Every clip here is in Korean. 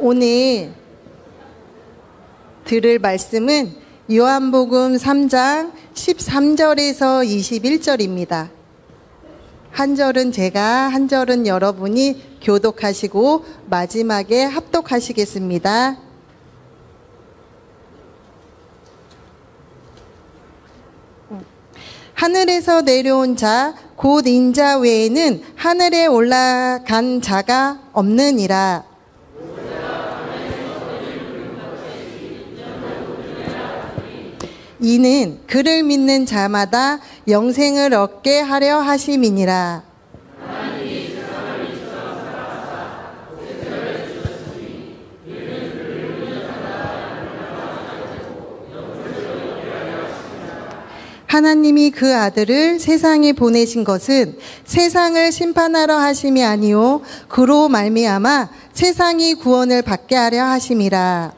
오늘 들을 말씀은 요한복음 3장 13절에서 21절입니다. 한 절은 제가, 한 절은 여러분이 교독하시고 마지막에 합독하시겠습니다. 하늘에서 내려온 자, 곧 인자 외에는 하늘에 올라간 자가 없느니라. 이는 그를 믿는 자마다 영생을 얻게 하려 하심이니라. 하나님이 그 아들을 세상에 보내신 것은 세상을 심판하려 하심이 아니요 그로 말미암아 세상이 구원을 받게 하려 하심이라.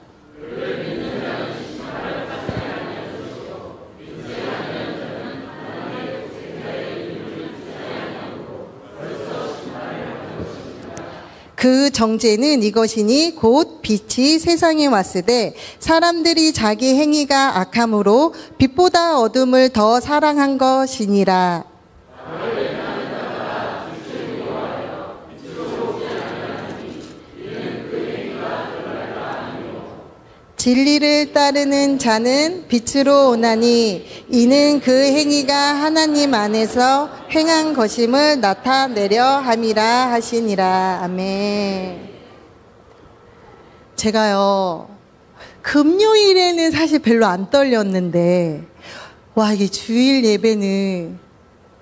그 정죄는 이것이니 곧 빛이 세상에 왔으되 사람들이 자기 행위가 악함으로 빛보다 어둠을 더 사랑한 것이니라. 진리를 따르는 자는 빛으로 오나니 이는 그 행위가 하나님 안에서 행한 것임을 나타내려 함이라 하시니라. 아멘. 제가요, 금요일에는 사실 별로 안 떨렸는데, 와, 이게 주일 예배는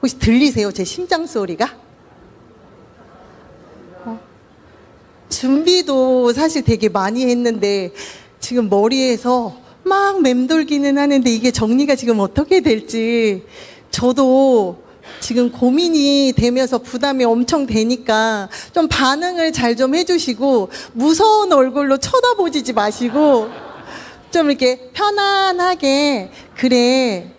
혹시 들리세요? 제 심장 소리가? 준비도 사실 되게 많이 했는데 지금 머리에서 막 맴돌기는 하는데 이게 정리가 지금 어떻게 될지 저도 지금 고민이 되면서 부담이 엄청 되니까 좀 반응을 잘 좀 해주시고 무서운 얼굴로 쳐다보지 마시고 좀 이렇게 편안하게 그래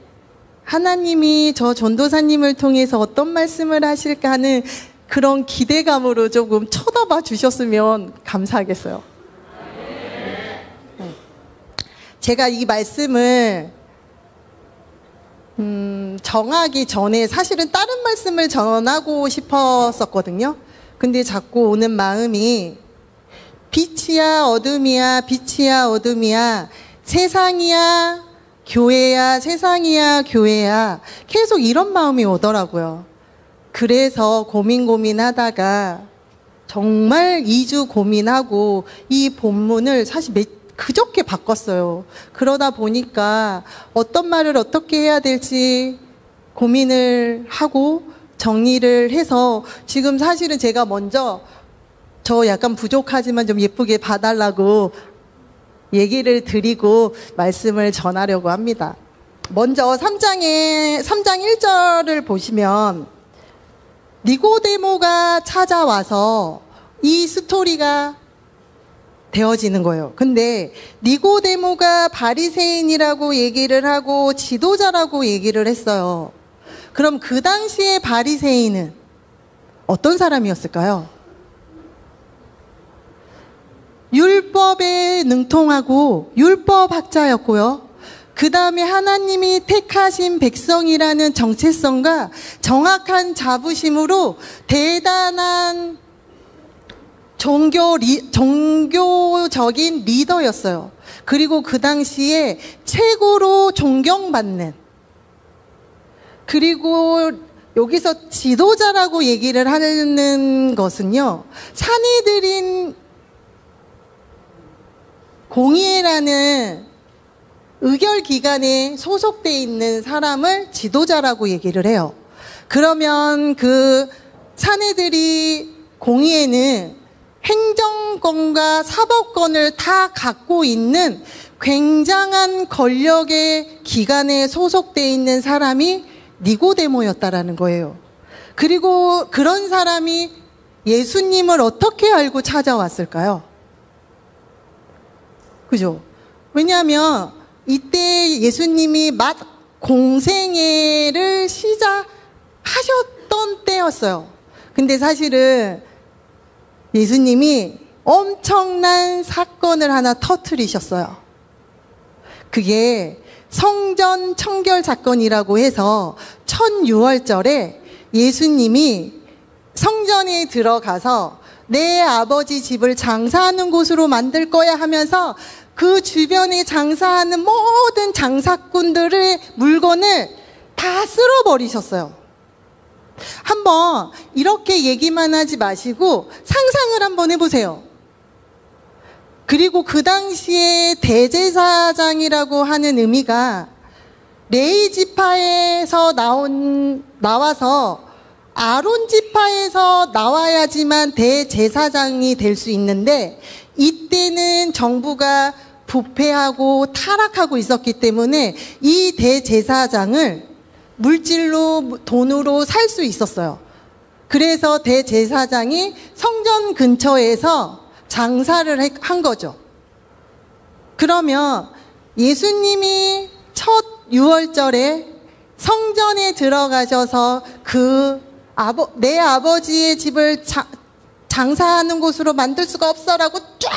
하나님이 저 전도사님을 통해서 어떤 말씀을 하실까 하는 그런 기대감으로 조금 쳐다봐 주셨으면 감사하겠어요. 제가 이 말씀을 정하기 전에 사실은 다른 말씀을 전하고 싶었었거든요. 근데 자꾸 오는 마음이 빛이야 어둠이야 빛이야 어둠이야 세상이야 교회야 세상이야 교회야 계속 이런 마음이 오더라고요. 그래서 고민하다가 정말 2주 고민하고 이 본문을 사실 그저께 바꿨어요. 그러다 보니까 어떤 말을 어떻게 해야 될지 고민을 하고 정리를 해서 지금 사실은 제가 먼저 저 약간 부족하지만 좀 예쁘게 봐달라고 얘기를 드리고 말씀을 전하려고 합니다. 먼저 3장 1절을 보시면 니고데모가 찾아와서 이 스토리가 되어지는 거예요. 근데 니고데모가 바리새인이라고 얘기를 하고 지도자라고 얘기를 했어요. 그럼 그 당시에 바리새인은 어떤 사람이었을까요? 율법에 능통하고 율법학자였고요. 그 다음에 하나님이 택하신 백성이라는 정체성과 정확한 자부심으로 대단한 종교적인 리더였어요. 그리고 그 당시에 최고로 존경받는, 그리고 여기서 지도자라고 얘기를 하는 것은요, 사내들인 공의회라는 의결기관에 소속되어 있는 사람을 지도자라고 얘기를 해요. 그러면 그 사내들이 공의회는 행정권과 사법권을 다 갖고 있는 굉장한 권력의 기관에 소속되어 있는 사람이 니고데모였다라는 거예요. 그리고 그런 사람이 예수님을 어떻게 알고 찾아왔을까요? 그죠? 왜냐하면 이때 예수님이 막 공생애를 시작하셨던 때였어요. 근데 사실은 예수님이 엄청난 사건을 하나 터뜨리셨어요. 그게 성전 청결 사건이라고 해서 1600절에 예수님이 성전에 들어가서 내 아버지 집을 장사하는 곳으로 만들 거야 하면서 그 주변에 장사하는 모든 장사꾼들의 물건을 다 쓸어버리셨어요. 한번 이렇게 얘기만 하지 마시고 상상을 한번 해보세요. 그리고 그 당시에 대제사장이라고 하는 의미가 레위 지파에서 나와서 아론 지파에서 나와야지만 대제사장이 될 수 있는데, 이때는 정부가 부패하고 타락하고 있었기 때문에 이 대제사장을 물질로, 돈으로 살 수 있었어요. 그래서 대제사장이 성전 근처에서 장사를 한 거죠. 그러면 예수님이 첫 유월절에 성전에 들어가셔서 내 아버지의 집을 장사하는 곳으로 만들 수가 없어라고 쫙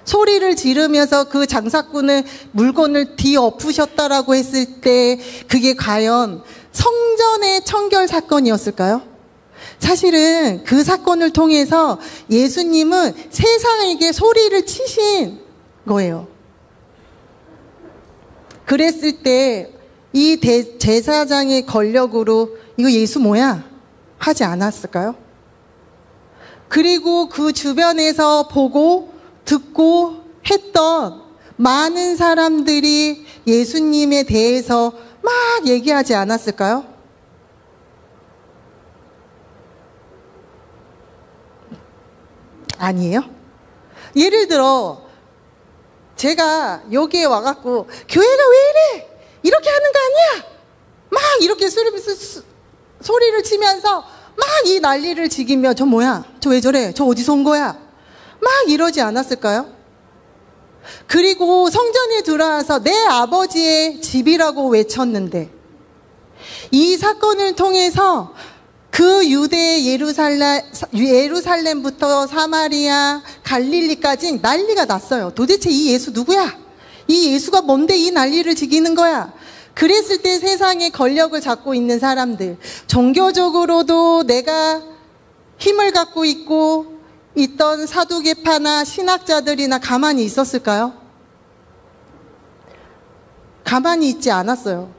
소리를 지르면서 그 장사꾼의 물건을 뒤엎으셨다라고 했을 때 그게 과연 성전의 청결 사건이었을까요? 사실은 그 사건을 통해서 예수님은 세상에게 소리를 치신 거예요. 그랬을 때 이 제사장의 권력으로 이거 예수 뭐야? 하지 않았을까요? 그리고 그 주변에서 보고 듣고 했던 많은 사람들이 예수님에 대해서 막 얘기하지 않았을까요? 아니에요? 예를 들어 제가 여기에 와갖고 교회가 왜 이래? 이렇게 하는 거 아니야? 막 이렇게 소리를 치면서 막 이 난리를 지기며 저 뭐야? 저 왜 저래? 저 어디서 온 거야? 막 이러지 않았을까요? 그리고 성전에 들어와서 내 아버지의 집이라고 외쳤는데, 이 사건을 통해서 그 유대 예루살렘부터 사마리아, 갈릴리까지 난리가 났어요. 도대체 이 예수 누구야? 이 예수가 뭔데 이 난리를 지기는 거야? 그랬을 때 세상의 권력을 잡고 있는 사람들, 종교적으로도 내가 힘을 갖고 있던 사두개파나 신학자들이나 가만히 있었을까요? 가만히 있지 않았어요.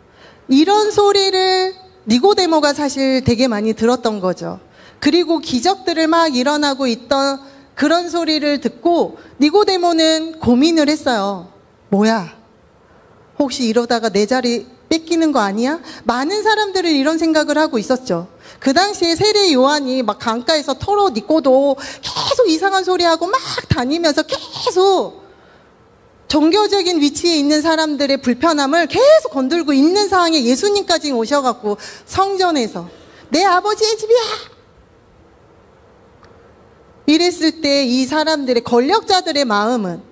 이런 소리를 니고데모가 사실 되게 많이 들었던 거죠. 그리고 기적들을 막 일어나고 있던 그런 소리를 듣고 니고데모는 고민을 했어요. 뭐야? 혹시 이러다가 내 자리 뺏기는 거 아니야? 많은 사람들은 이런 생각을 하고 있었죠. 그 당시에 세례 요한이 막 강가에서 털옷 입고도 계속 이상한 소리하고 막 다니면서 계속 종교적인 위치에 있는 사람들의 불편함을 계속 건들고 있는 상황에 예수님까지 오셔갖고 성전에서 내 아버지의 집이야! 이랬을 때 이 사람들의 권력자들의 마음은,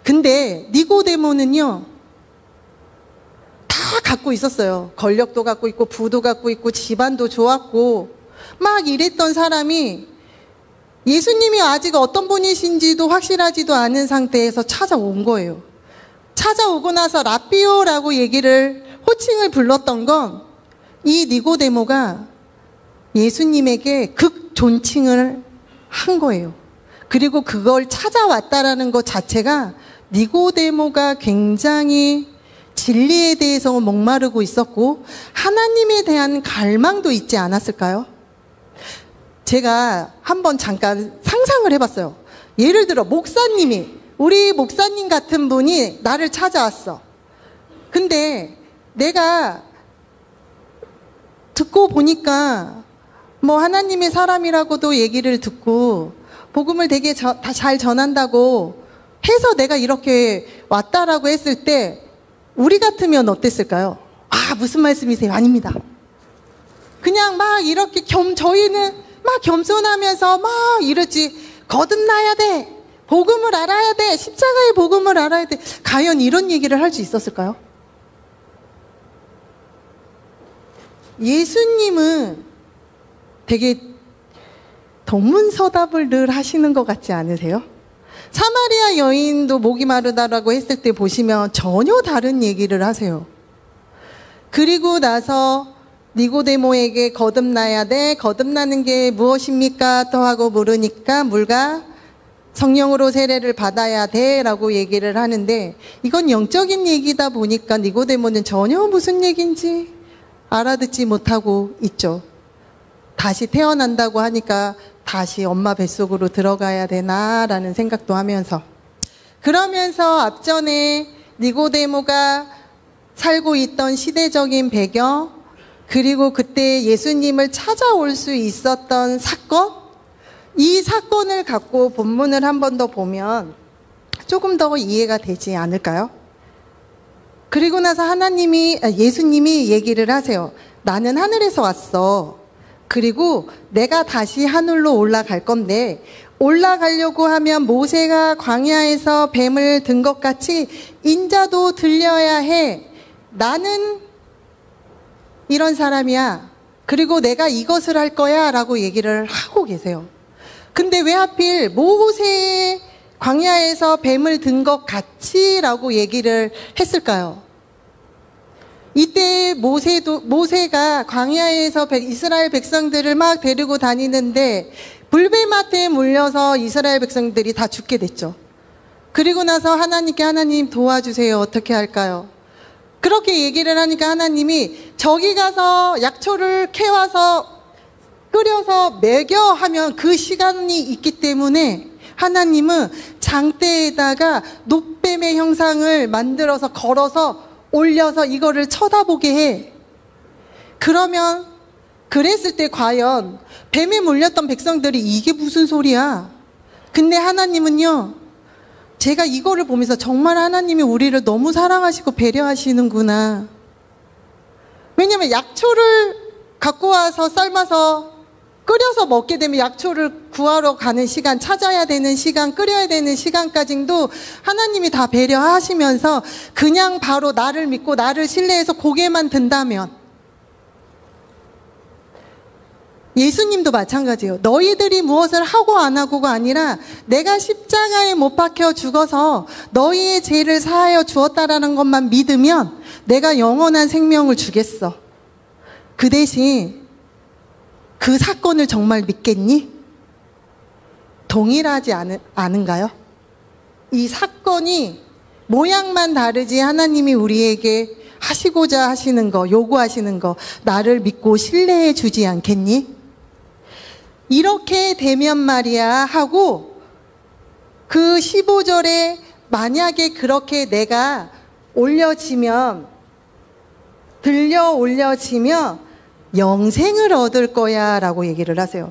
근데 니고데모는요 다 갖고 있었어요. 권력도 갖고 있고 부도 갖고 있고 집안도 좋았고 막 이랬던 사람이 예수님이 아직 어떤 분이신지도 확실하지도 않은 상태에서 찾아온 거예요. 찾아오고 나서 라삐오라고 호칭을 불렀던 건 이 니고데모가 예수님에게 극존칭을 한 거예요. 그리고 그걸 찾아왔다라는 것 자체가 니고데모가 굉장히 진리에 대해서 목마르고 있었고 하나님에 대한 갈망도 있지 않았을까요? 제가 한번 잠깐 상상을 해봤어요. 예를 들어 우리 목사님 같은 분이 나를 찾아왔어. 근데 내가 듣고 보니까 뭐 하나님의 사람이라고도 얘기를 듣고 복음을 되게 잘 전한다고 해서 내가 이렇게 왔다라고 했을 때 우리 같으면 어땠을까요? 아, 무슨 말씀이세요? 아닙니다. 그냥 막 이렇게 저희는 막 겸손하면서 막 이러지. 거듭나야 돼. 복음을 알아야 돼. 십자가의 복음을 알아야 돼. 과연 이런 얘기를 할 수 있었을까요? 예수님은 되게 동문서답을 늘 하시는 것 같지 않으세요? 사마리아 여인도 목이 마르다라고 했을 때 보시면 전혀 다른 얘기를 하세요. 그리고 나서 니고데모에게 거듭나야 돼. 거듭나는 게 무엇입니까? 또 하고 물으니까 물과 성령으로 세례를 받아야 돼 라고 얘기를 하는데, 이건 영적인 얘기다 보니까 니고데모는 전혀 무슨 얘기인지 알아듣지 못하고 있죠. 다시 태어난다고 하니까 다시 엄마 뱃속으로 들어가야 되나라는 생각도 하면서, 그러면서 앞전에 니고데모가 살고 있던 시대적인 배경, 그리고 그때 예수님을 찾아올 수 있었던 사건, 이 사건을 갖고 본문을 한 번 더 보면 조금 더 이해가 되지 않을까요? 그리고 나서 예수님이 얘기를 하세요. 나는 하늘에서 왔어. 그리고 내가 다시 하늘로 올라갈 건데, 올라가려고 하면 모세가 광야에서 뱀을 든 것 같이 인자도 들려야 해. 나는 이런 사람이야. 그리고 내가 이것을 할 거야 라고 얘기를 하고 계세요. 근데 왜 하필 모세의 광야에서 뱀을 든 것 같이 라고 얘기를 했을까요? 이때 모세가 광야에서 이스라엘 백성들을 막 데리고 다니는데 불뱀한테 물려서 이스라엘 백성들이 다 죽게 됐죠. 그리고 나서 하나님께, 하나님 도와주세요. 어떻게 할까요? 그렇게 얘기를 하니까 하나님이 저기 가서 약초를 캐와서 끓여서 먹여 하면 그 시간이 있기 때문에 하나님은 장대에다가 놋뱀의 형상을 만들어서 걸어서 올려서 이거를 쳐다보게 해. 그러면 그랬을 때 과연 뱀에 물렸던 백성들이 이게 무슨 소리야? 근데 하나님은요, 제가 이거를 보면서 정말 하나님이 우리를 너무 사랑하시고 배려하시는구나. 왜냐면 약초를 갖고 와서 삶아서 끓여서 먹게 되면 약초를 구하러 가는 시간, 찾아야 되는 시간, 끓여야 되는 시간까지도 하나님이 다 배려하시면서 그냥 바로 나를 믿고 나를 신뢰해서 고개만 든다면, 예수님도 마찬가지예요. 너희들이 무엇을 하고 안 하고가 아니라 내가 십자가에 못 박혀 죽어서 너희의 죄를 사하여 주었다라는 것만 믿으면 내가 영원한 생명을 주겠어. 그 대신 그 사건을 정말 믿겠니? 동일하지 않은가요? 이 사건이 모양만 다르지 하나님이 우리에게 하시고자 하시는 거, 요구하시는 거, 나를 믿고 신뢰해 주지 않겠니? 이렇게 되면 말이야 하고, 그 15절에 만약에 그렇게 내가 들려 올려지면 영생을 얻을 거야 라고 얘기를 하세요.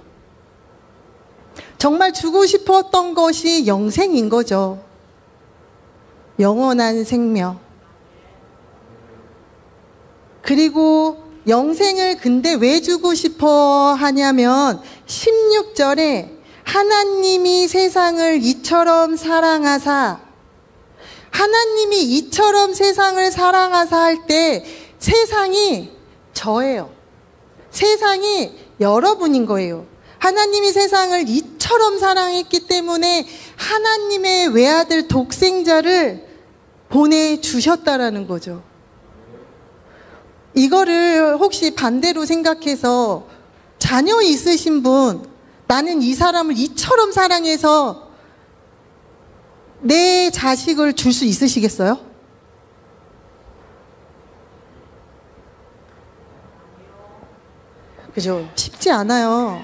정말 주고 싶었던 것이 영생인 거죠. 영원한 생명. 그리고 영생을 근데 왜 주고 싶어 하냐면 16절에 하나님이 세상을 이처럼 사랑하사, 하나님이 이처럼 세상을 사랑하사 할 때 세상이 저예요. 세상이 여러분인 거예요. 하나님이 세상을 이처럼 사랑했기 때문에 하나님의 외아들 독생자를 보내주셨다라는 거죠. 이거를 혹시 반대로 생각해서 자녀 있으신 분, 나는 이 사람을 이처럼 사랑해서 내 자식을 줄 수 있으시겠어요? 그죠? 쉽지 않아요.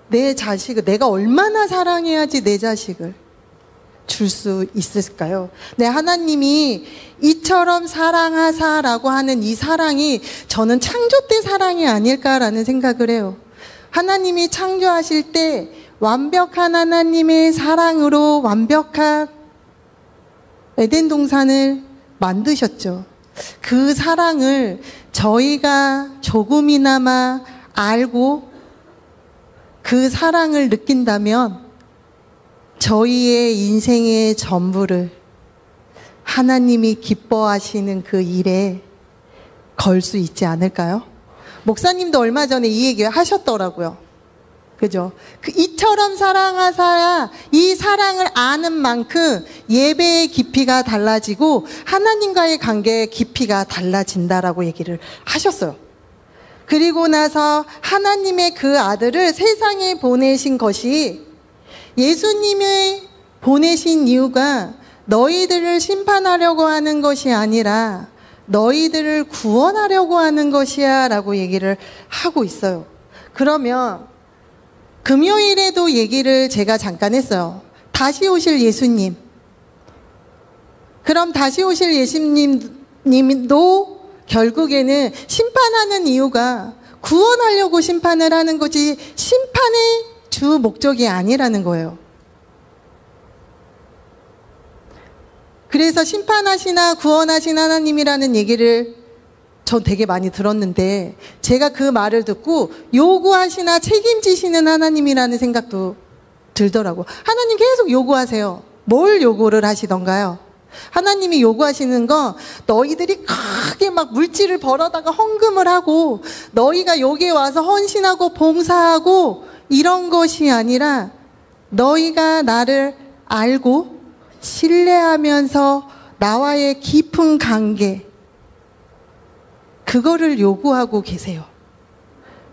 내 자식을, 내가 얼마나 사랑해야지 내 자식을 줄 수 있을까요? 네, 하나님이 이처럼 사랑하사라고 하는 이 사랑이 저는 창조 때 사랑이 아닐까라는 생각을 해요. 하나님이 창조하실 때 완벽한 하나님의 사랑으로 완벽한 에덴 동산을 만드셨죠. 그 사랑을 저희가 조금이나마 알고 그 사랑을 느낀다면 저희의 인생의 전부를 하나님이 기뻐하시는 그 일에 걸 수 있지 않을까요? 목사님도 얼마 전에 이 얘기 하셨더라고요. 그죠? 이처럼 사랑하사야 이 사랑을 아는 만큼 예배의 깊이가 달라지고 하나님과의 관계의 깊이가 달라진다라고 얘기를 하셨어요. 그리고 나서 하나님의 그 아들을 세상에 보내신 것이, 예수님이 보내신 이유가 너희들을 심판하려고 하는 것이 아니라 너희들을 구원하려고 하는 것이야 라고 얘기를 하고 있어요. 그러면 금요일에도 얘기를 제가 잠깐 했어요. 다시 오실 예수님. 그럼 다시 오실 예수님도 결국에는 심판하는 이유가 구원하려고 심판을 하는 거지 심판의 주 목적이 아니라는 거예요. 그래서 심판하시나 구원하신 하나님이라는 얘기를 전 되게 많이 들었는데, 제가 그 말을 듣고 요구하시나 책임지시는 하나님이라는 생각도 들더라고. 하나님 계속 요구하세요. 뭘 요구를 하시던가요? 하나님이 요구하시는 건 너희들이 크게 막 물질을 벌어다가 헌금을 하고 너희가 여기에 와서 헌신하고 봉사하고 이런 것이 아니라 너희가 나를 알고 신뢰하면서 나와의 깊은 관계, 그거를 요구하고 계세요.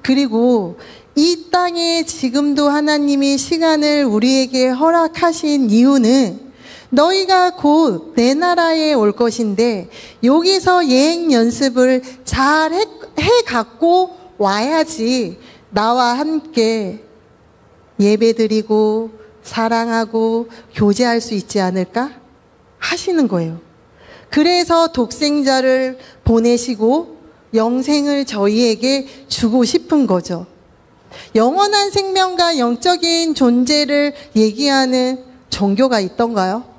그리고 이 땅에 지금도 하나님이 시간을 우리에게 허락하신 이유는 너희가 곧 내 나라에 올 것인데 여기서 예행 연습을 잘 해 갖고 와야지 나와 함께 예배드리고 사랑하고 교제할 수 있지 않을까 하시는 거예요. 그래서 독생자를 보내시고 영생을 저희에게 주고 싶은 거죠. 영원한 생명과 영적인 존재를 얘기하는 종교가 있던가요?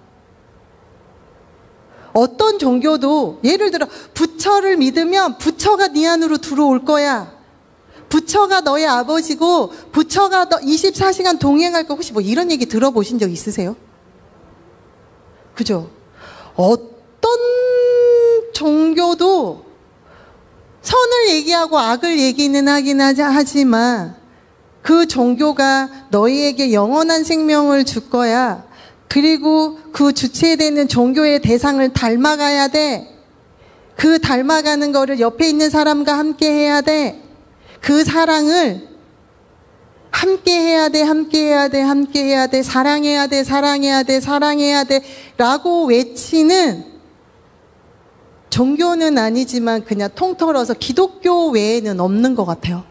어떤 종교도 예를 들어 부처를 믿으면 부처가 네 안으로 들어올 거야. 부처가 너의 아버지고 부처가 너 24시간 동행할 거, 혹시 뭐 이런 얘기 들어보신 적 있으세요? 그죠? 어떤 종교도 선을 얘기하고 악을 얘기는 하긴 하지만 그 종교가 너희에게 영원한 생명을 줄 거야. 그리고 그 주체되는 종교의 대상을 닮아가야 돼. 그 닮아가는 거를 옆에 있는 사람과 함께 해야 돼. 그 사랑을 함께 해야 돼, 함께 해야 돼, 함께 해야 돼, 사랑해야 돼, 사랑해야 돼, 사랑해야 돼 라고 외치는 종교는 아니지만 그냥 통틀어서 기독교 외에는 없는 것 같아요.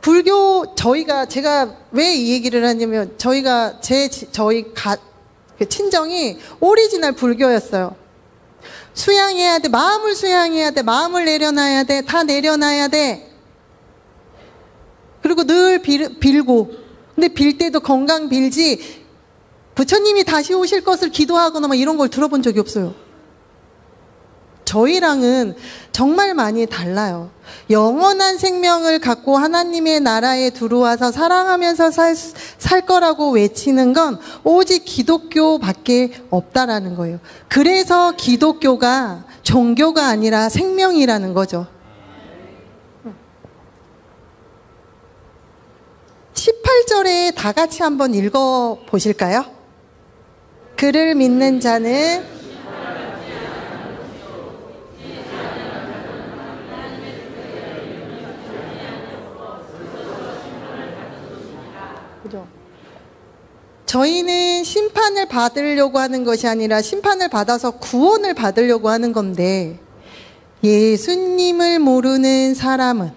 불교, 제가 왜 이 얘기를 하냐면, 저희 친정이 오리지널 불교였어요. 수양해야 돼, 마음을 수양해야 돼, 마음을 내려놔야 돼, 다 내려놔야 돼. 그리고 늘 빌고, 근데 빌 때도 건강 빌지, 부처님이 다시 오실 것을 기도하거나 막 이런 걸 들어본 적이 없어요. 저희랑은 정말 많이 달라요. 영원한 생명을 갖고 하나님의 나라에 들어와서 사랑하면서 살 거라고 외치는 건 오직 기독교밖에 없다라는 거예요. 그래서 기독교가 종교가 아니라 생명이라는 거죠. 18절에 다 같이 한번 읽어 보실까요? 그를 믿는 자는 그죠? 저희는 심판을 받으려고 하는 것이 아니라 심판을 받아서 구원을 받으려고 하는 건데, 예수님을 모르는 사람은,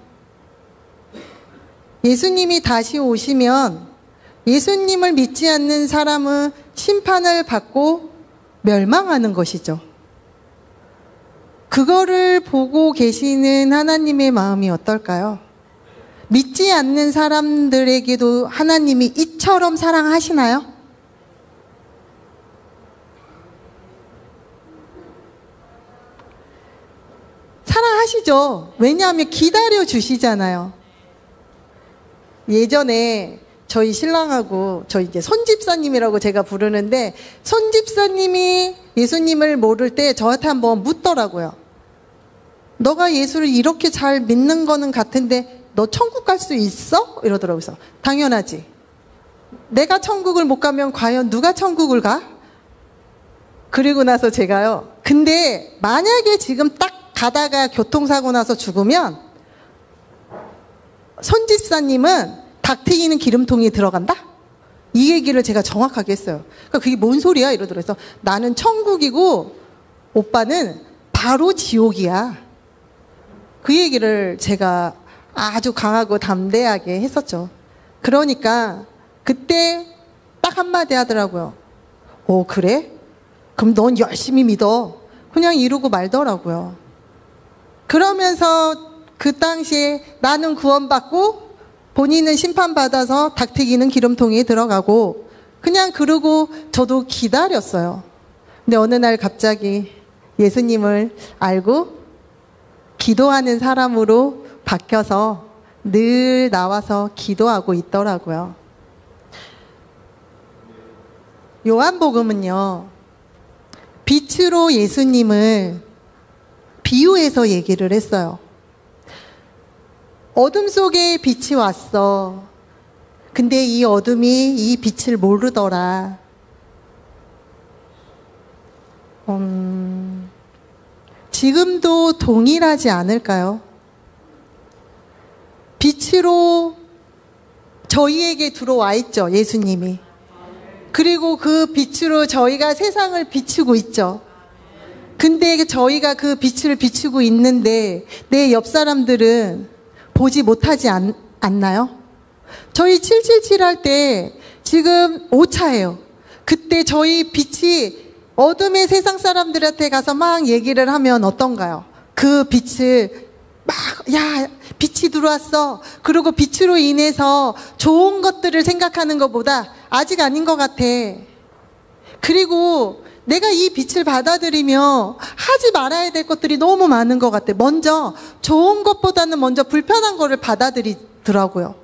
예수님이 다시 오시면 예수님을 믿지 않는 사람은 심판을 받고 멸망하는 것이죠. 그거를 보고 계시는 하나님의 마음이 어떨까요? 믿지 않는 사람들에게도 하나님이 이처럼 사랑하시나요? 사랑하시죠. 왜냐하면 기다려 주시잖아요. 예전에 저희 신랑하고, 저희 이제 손집사님이라고 제가 부르는데, 손집사님이 예수님을 모를 때 저한테 한번 묻더라고요. 너가 예수를 이렇게 잘 믿는 거는 같은데 너 천국 갈 수 있어? 이러더라고요. 그래서 당연하지. 내가 천국을 못 가면 과연 누가 천국을 가? 그리고 나서 제가요. 근데 만약에 지금 딱 가다가 교통사고 나서 죽으면 손 집사님은 닭 튀기는 기름통에 들어간다? 이 얘기를 제가 정확하게 했어요. 그러니까 그게 뭔 소리야? 이러더라고요. 그래서 나는 천국이고 오빠는 바로 지옥이야. 그 얘기를 제가 아주 강하고 담대하게 했었죠. 그러니까 그때 딱 한마디 하더라고요. 오, 그래? 그럼 넌 열심히 믿어. 그냥 이러고 말더라고요. 그러면서 그 당시에 나는 구원받고 본인은 심판받아서 닭튀기는 기름통에 들어가고 그냥 그러고 저도 기다렸어요. 근데 어느 날 갑자기 예수님을 알고 기도하는 사람으로 바뀌어서 늘 나와서 기도하고 있더라고요. 요한복음은요, 빛으로 예수님을 비유해서 얘기를 했어요. 어둠 속에 빛이 왔어. 근데 이 어둠이 이 빛을 모르더라. 지금도 동일하지 않을까요? 빛으로 저희에게 들어와 있죠, 예수님이. 그리고 그 빛으로 저희가 세상을 비추고 있죠. 근데 저희가 그 빛을 비추고 있는데 내 옆 사람들은 보지 못하지 않나요? 저희 777 할 때 지금 5차예요. 그때 저희 빛이 어둠의 세상 사람들한테 가서 막 얘기를 하면 어떤가요? 그 빛을 막, 야, 빛이 들어왔어. 그리고 빛으로 인해서 좋은 것들을 생각하는 것보다 아직 아닌 것 같아. 그리고 내가 이 빛을 받아들이며 하지 말아야 될 것들이 너무 많은 것 같아. 먼저 좋은 것보다는 먼저 불편한 거를 받아들이더라고요.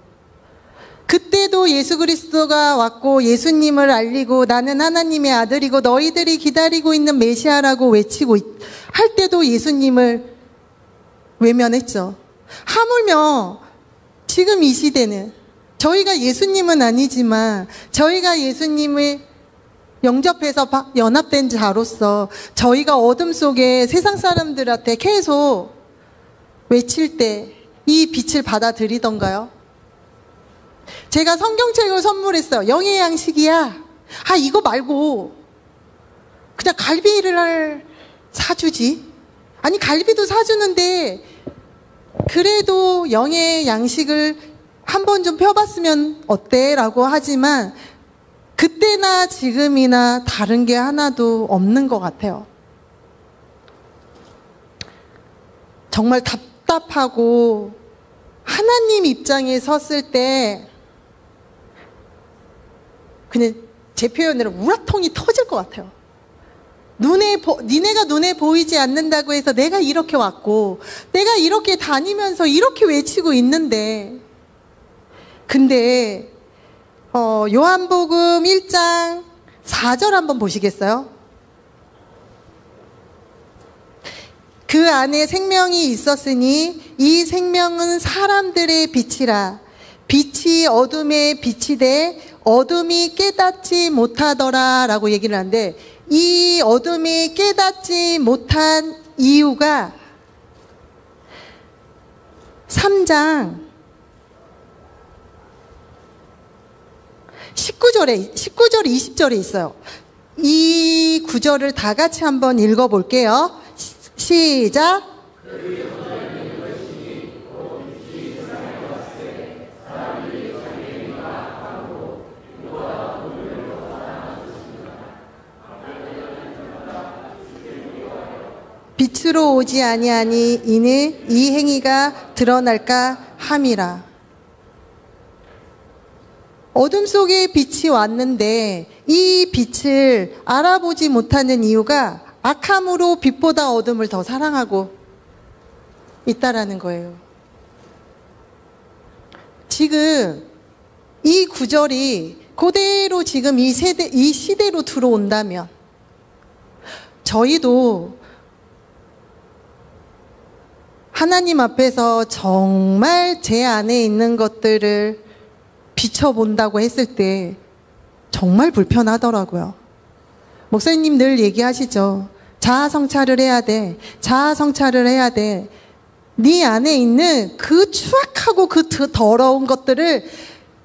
그때도 예수 그리스도가 왔고 예수님을 알리고 나는 하나님의 아들이고 너희들이 기다리고 있는 메시아라고 외치고 할 때도 예수님을 외면했죠. 하물며 지금 이 시대는 저희가 예수님은 아니지만 저희가 예수님을 영접해서 연합된 자로서 저희가 어둠 속에 세상 사람들한테 계속 외칠 때 이 빛을 받아들이던가요? 제가 성경책을 선물했어요. 영의 양식이야. 아, 이거 말고 그냥 갈비를 사주지. 아니, 갈비도 사주는데 그래도 영의 양식을 한번 좀 펴봤으면 어때? 라고 하지만 그때나 지금이나 다른 게 하나도 없는 것 같아요. 정말 답답하고 하나님 입장에 섰을 때 그냥 제 표현으로 우라통이 터질 것 같아요. 니네가 눈에 보이지 않는다고 해서 내가 이렇게 왔고 내가 이렇게 다니면서 이렇게 외치고 있는데 근데 요한복음 1장 4절 한번 보시겠어요? 그 안에 생명이 있었으니 이 생명은 사람들의 빛이라. 빛이 어둠에 빛이 돼 어둠이 깨닫지 못하더라 라고 얘기를 하는데 이 어둠이 깨닫지 못한 이유가 3장 19절에 20절에 있어요. 이 구절을 다 같이 한번 읽어볼게요. 시작. 빛으로 오지 아니하니 이는 이 행위가 드러날까 함이라. 어둠 속에 빛이 왔는데 이 빛을 알아보지 못하는 이유가 악함으로 빛보다 어둠을 더 사랑하고 있다라는 거예요. 지금 이 구절이 그대로 지금 이 시대로 들어온다면 저희도 하나님 앞에서 정말 제 안에 있는 것들을 비춰본다고 했을 때 정말 불편하더라고요. 목사님 늘 얘기하시죠. 자아 성찰을 해야 돼. 자아 성찰을 해야 돼. 네 안에 있는 그 추악하고 그 더러운 것들을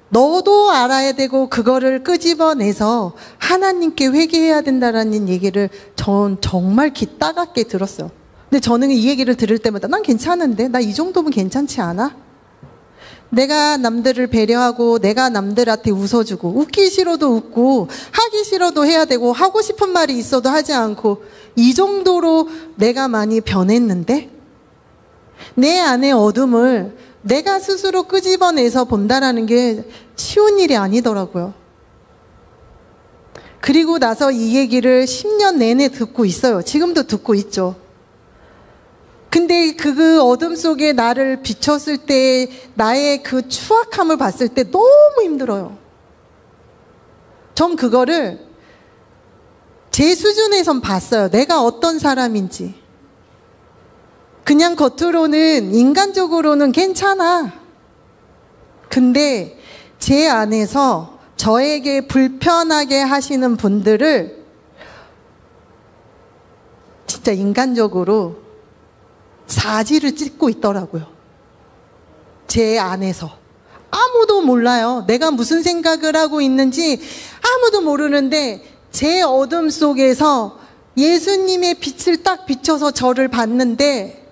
너도 알아야 되고 그거를 끄집어내서 하나님께 회개해야 된다라는 얘기를 전 정말 귀 따갑게 들었어요. 근데 저는 이 얘기를 들을 때마다 난 괜찮은데? 나 이 정도면 괜찮지 않아? 내가 남들을 배려하고 내가 남들한테 웃어주고 웃기 싫어도 웃고 하기 싫어도 해야 되고 하고 싶은 말이 있어도 하지 않고 이 정도로 내가 많이 변했는데 내 안의 어둠을 내가 스스로 끄집어내서 본다라는 게 쉬운 일이 아니더라고요. 그리고 나서 이 얘기를 10년 내내 듣고 있어요. 지금도 듣고 있죠. 근데 그 어둠 속에 나를 비췄을 때 나의 그 추악함을 봤을 때 너무 힘들어요. 전 그거를 제 수준에선 봤어요. 내가 어떤 사람인지. 그냥 겉으로는 인간적으로는 괜찮아. 근데 제 안에서 저에게 불편하게 하시는 분들을 진짜 인간적으로 사지를 찢고 있더라고요. 제 안에서. 아무도 몰라요. 내가 무슨 생각을 하고 있는지 아무도 모르는데 제 어둠 속에서 예수님의 빛을 딱 비춰서 저를 봤는데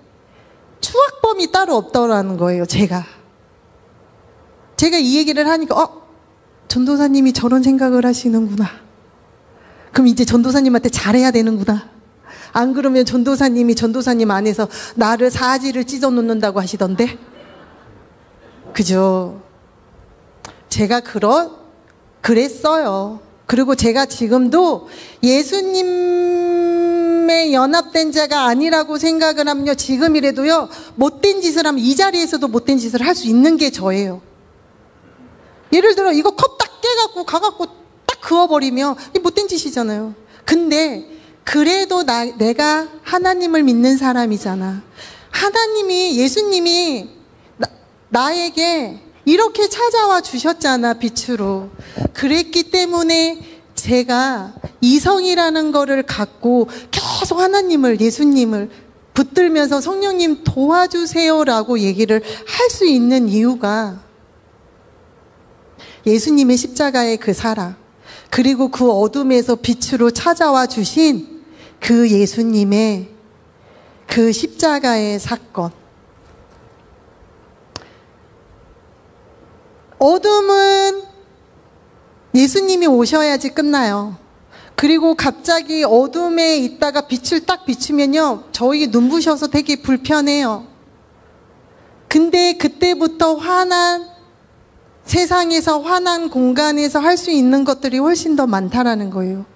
추악범이 따로 없더라는 거예요. 제가 이 얘기를 하니까 전도사님이 저런 생각을 하시는구나. 그럼 이제 전도사님한테 잘해야 되는구나. 안 그러면 전도사님 안에서 나를 사지를 찢어 놓는다고 하시던데. 그죠? 제가 그랬어요. 그리고 제가 지금도 예수님의 연합된 자가 아니라고 생각을 하면요. 지금이라도요. 못된 짓을 하면 이 자리에서도 못된 짓을 할 수 있는 게 저예요. 예를 들어 이거 컵 딱 깨갖고 가갖고 딱 그어버리면 이 못된 짓이잖아요. 근데 그래도 내가 하나님을 믿는 사람이잖아. 하나님이 예수님이 나에게 이렇게 찾아와 주셨잖아. 빛으로. 그랬기 때문에 제가 이성이라는 거를 갖고 계속 하나님을 예수님을 붙들면서 성령님 도와주세요라고 얘기를 할 수 있는 이유가 예수님의 십자가의 그 사랑 그리고 그 어둠에서 빛으로 찾아와 주신 그 예수님의 그 십자가의 사건. 어둠은 예수님이 오셔야지 끝나요. 그리고 갑자기 어둠에 있다가 빛을 딱 비추면요. 저희 눈부셔서 되게 불편해요. 근데 그때부터 세상에서 환한 공간에서 할 수 있는 것들이 훨씬 더 많다라는 거예요.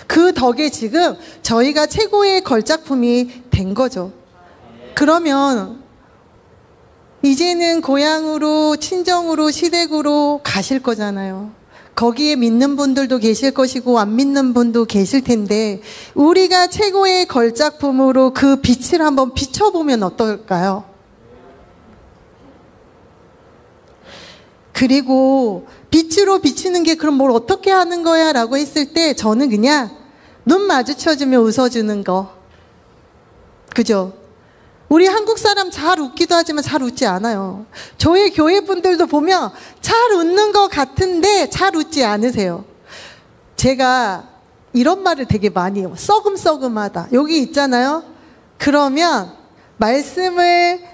그 덕에 지금 저희가 최고의 걸작품이 된 거죠. 그러면 이제는 고향으로 친정으로 시댁으로 가실 거잖아요. 거기에 믿는 분들도 계실 것이고 안 믿는 분도 계실 텐데 우리가 최고의 걸작품으로 그 빛을 한번 비춰보면 어떨까요? 그리고 빛으로 비추는 게 그럼 뭘 어떻게 하는 거야? 라고 했을 때 저는 그냥 눈 마주쳐주면 웃어주는 거. 그죠? 우리 한국 사람 잘 웃기도 하지만 잘 웃지 않아요. 저희 교회 분들도 보면 잘 웃는 것 같은데 잘 웃지 않으세요. 제가 이런 말을 되게 많이 해요. 썩음썩음하다. 여기 있잖아요. 그러면 말씀을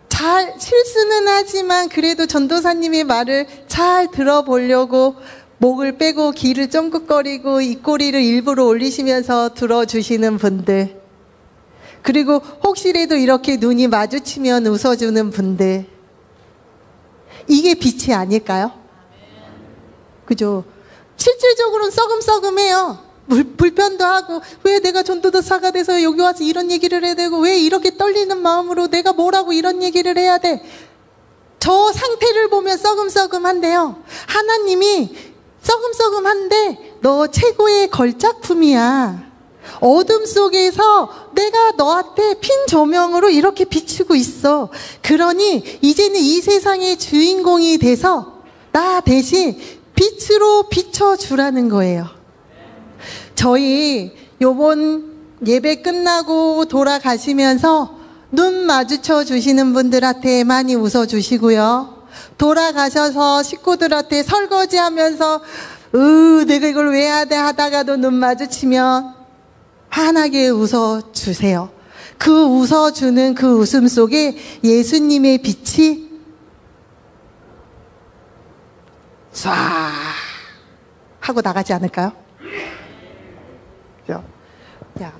잘 실수는 하지만 그래도 전도사님의 말을 잘 들어보려고 목을 빼고 귀를 쫑긋거리고 입꼬리를 일부러 올리시면서 들어주시는 분들, 그리고 혹시라도 이렇게 눈이 마주치면 웃어주는 분들, 이게 빛이 아닐까요? 그죠? 실질적으로는 썩음썩음해요. 불편도 하고, 왜 내가 전도사가 돼서 여기 와서 이런 얘기를 해야 되고, 왜 이렇게 떨리는 마음으로 내가 뭐라고 이런 얘기를 해야 돼? 저 상태를 보면 썩음썩음한데요. 하나님이 썩음썩음한데 너 최고의 걸작품이야. 어둠 속에서 내가 너한테 핀 조명으로 이렇게 비추고 있어. 그러니 이제는 이 세상의 주인공이 돼서 나 대신 빛으로 비춰주라는 거예요. 저희 요번 예배 끝나고 돌아가시면서 눈 마주쳐 주시는 분들한테 많이 웃어 주시고요. 돌아가셔서 식구들한테 설거지 하면서 내가 이걸 왜 해야 돼 하다가도 눈 마주치면 환하게 웃어 주세요. 그 웃어주는 그 웃음 속에 예수님의 빛이 쏴 하고 나가지 않을까요? 야,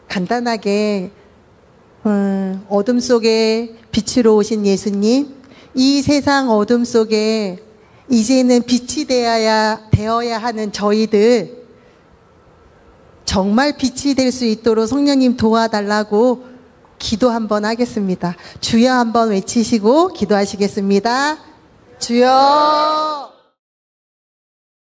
간단하게 어둠 속에 빛으로 오신 예수님, 이 세상 어둠 속에 이제는 빛이 되어야 하는 저희들, 정말 빛이 될 수 있도록 성령님 도와달라고 기도 한번 하겠습니다. 주여 한번 외치시고 기도하시겠습니다. 주여.